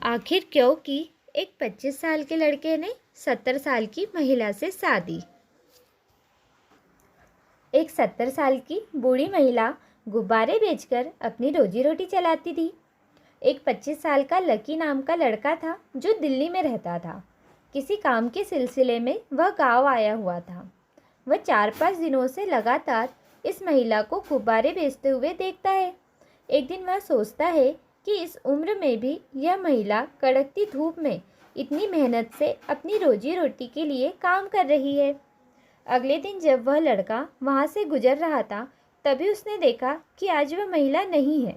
आखिर क्यों की एक 25 साल के लड़के ने 70 साल की महिला से शादी। एक 70 साल की बूढ़ी महिला गुब्बारे बेचकर अपनी रोजी रोटी चलाती थी। एक 25 साल का लकी नाम का लड़का था जो दिल्ली में रहता था। किसी काम के सिलसिले में वह गांव आया हुआ था। वह 4-5 दिनों से लगातार इस महिला को गुब्बारे बेचते हुए देखता है। एक दिन वह सोचता है कि इस उम्र में भी यह महिला कड़कती धूप में इतनी मेहनत से अपनी रोजी रोटी के लिए काम कर रही है। अगले दिन जब वह लड़का वहाँ से गुजर रहा था, तभी उसने देखा कि आज वह महिला नहीं है।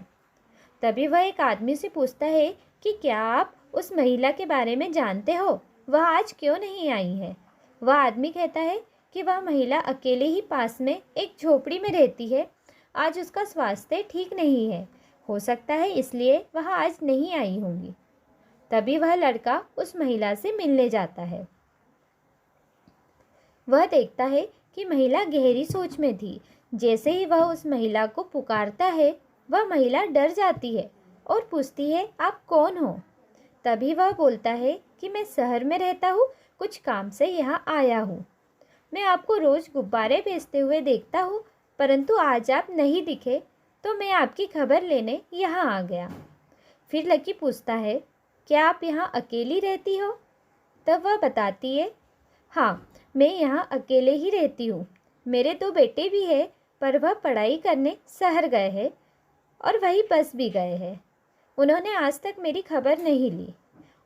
तभी वह एक आदमी से पूछता है कि क्या आप उस महिला के बारे में जानते हो? वह आज क्यों नहीं आई है? वह आदमी कहता है कि वह महिला अकेले ही पास में एक झोपड़ी में रहती है। आज उसका स्वास्थ्य ठीक नहीं है, हो सकता है इसलिए वह आज नहीं आई होंगी। तभी वह लड़का उस महिला से मिलने जाता है। वह देखता है कि महिला गहरी सोच में थी। जैसे ही वह उस महिला को पुकारता है, वह महिला डर जाती है और पूछती है, आप कौन हो? तभी वह बोलता है कि मैं शहर में रहता हूँ, कुछ काम से यहाँ आया हूँ। मैं आपको रोज़ गुब्बारे बेचते हुए देखता हूँ, परंतु आज आप नहीं दिखे तो मैं आपकी खबर लेने यहाँ आ गया। फिर लकी पूछता है, क्या आप यहाँ अकेली रहती हो? तब वह बताती है, हाँ, मैं यहाँ अकेले ही रहती हूँ। मेरे 2 बेटे भी हैं, पर वह पढ़ाई करने शहर गए हैं और वही बस भी गए हैं। उन्होंने आज तक मेरी खबर नहीं ली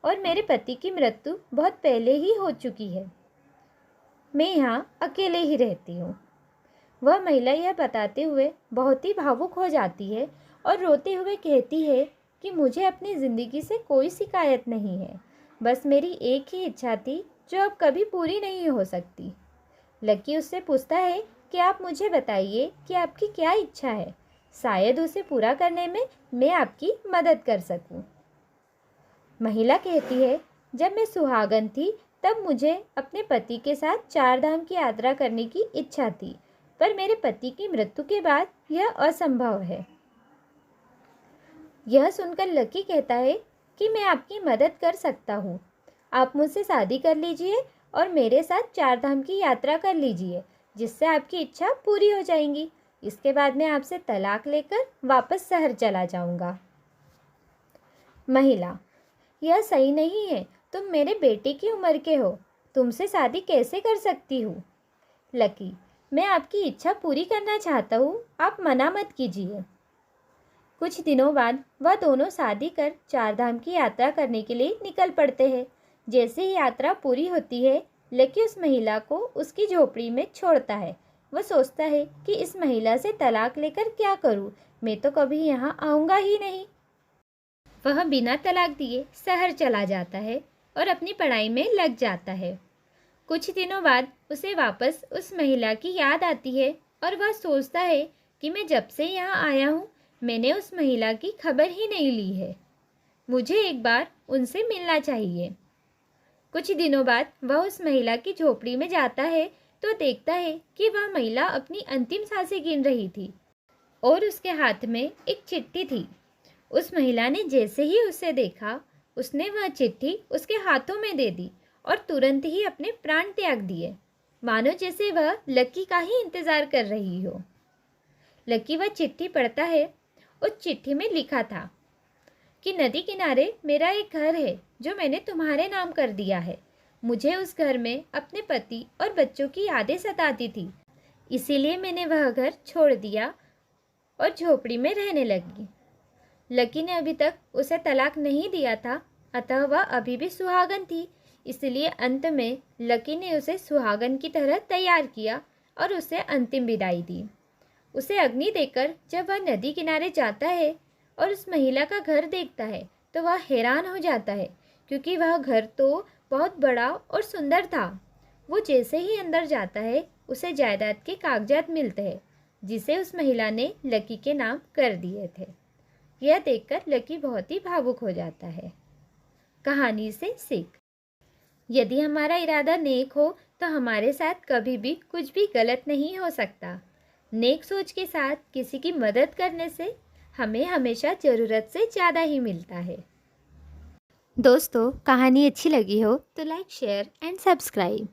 और मेरे पति की मृत्यु बहुत पहले ही हो चुकी है। मैं यहाँ अकेले ही रहती हूँ। वह महिला यह बताते हुए बहुत ही भावुक हो जाती है और रोते हुए कहती है कि मुझे अपनी ज़िंदगी से कोई शिकायत नहीं है, बस मेरी एक ही इच्छा थी जो अब कभी पूरी नहीं हो सकती। लकी उससे पूछता है कि आप मुझे बताइए कि आपकी क्या इच्छा है, शायद उसे पूरा करने में मैं आपकी मदद कर सकूं। महिला कहती है, जब मैं सुहागन थी तब मुझे अपने पति के साथ 4 धाम की यात्रा करने की इच्छा थी, पर मेरे पति की मृत्यु के बाद यह असंभव है। यह सुनकर लकी कहता है कि मैं आपकी मदद कर सकता हूँ। आप मुझसे शादी कर लीजिए और मेरे साथ 4 धाम की यात्रा कर लीजिए, जिससे आपकी इच्छा पूरी हो जाएंगी। इसके बाद मैं आपसे तलाक लेकर वापस शहर चला जाऊँगा। महिला, यह सही नहीं है, तुम मेरे बेटे की उम्र के हो, तुमसे शादी कैसे कर सकती हूँ? लकी, मैं आपकी इच्छा पूरी करना चाहता हूँ, आप मना मत कीजिए। कुछ दिनों बाद वह दोनों शादी कर 4 धाम की यात्रा करने के लिए निकल पड़ते हैं। जैसे ही यात्रा पूरी होती है, लकी उस महिला को उसकी झोपड़ी में छोड़ता है। वह सोचता है कि इस महिला से तलाक लेकर क्या करूँ, मैं तो कभी यहाँ आऊँगा ही नहीं। वह बिना तलाक दिए शहर चला जाता है और अपनी पढ़ाई में लग जाता है। कुछ दिनों बाद उसे वापस उस महिला की याद आती है और वह सोचता है कि मैं जब से यहाँ आया हूँ, मैंने उस महिला की खबर ही नहीं ली है। मुझे एक बार उनसे मिलना चाहिए। कुछ दिनों बाद वह उस महिला की झोपड़ी में जाता है तो देखता है कि वह महिला अपनी अंतिम सांसें गिन रही थी और उसके हाथ में एक चिट्ठी थी। उस महिला ने जैसे ही उसे देखा, उसने वह चिट्ठी उसके हाथों में दे दी और तुरंत ही अपने प्राण त्याग दिए, मानो जैसे वह लकी का ही इंतज़ार कर रही हो। लकी वह चिट्ठी पढ़ता है। उस चिट्ठी में लिखा था कि नदी किनारे मेरा एक घर है जो मैंने तुम्हारे नाम कर दिया है। मुझे उस घर में अपने पति और बच्चों की यादें सताती थी, इसीलिए मैंने वह घर छोड़ दिया और झोपड़ी में रहने लगी। लकी ने अभी तक उसे तलाक नहीं दिया था, अतः वह अभी भी सुहागन थी। इसलिए अंत में लकी ने उसे सुहागन की तरह तैयार किया और उसे अंतिम विदाई दी। उसे अग्नि देकर जब वह नदी किनारे जाता है और उस महिला का घर देखता है तो वह हैरान हो जाता है, क्योंकि वह घर तो बहुत बड़ा और सुंदर था। वो जैसे ही अंदर जाता है, उसे जायदाद के कागजात मिलते हैं जिसे उस महिला ने लकी के नाम कर दिए थे। यह देखकर लकी बहुत ही भावुक हो जाता है। कहानी से सीख, यदि हमारा इरादा नेक हो तो हमारे साथ कभी भी कुछ भी गलत नहीं हो सकता। नेक सोच के साथ किसी की मदद करने से हमें हमेशा ज़रूरत से ज़्यादा ही मिलता है। दोस्तों, कहानी अच्छी लगी हो तो लाइक, शेयर एंड सब्सक्राइब।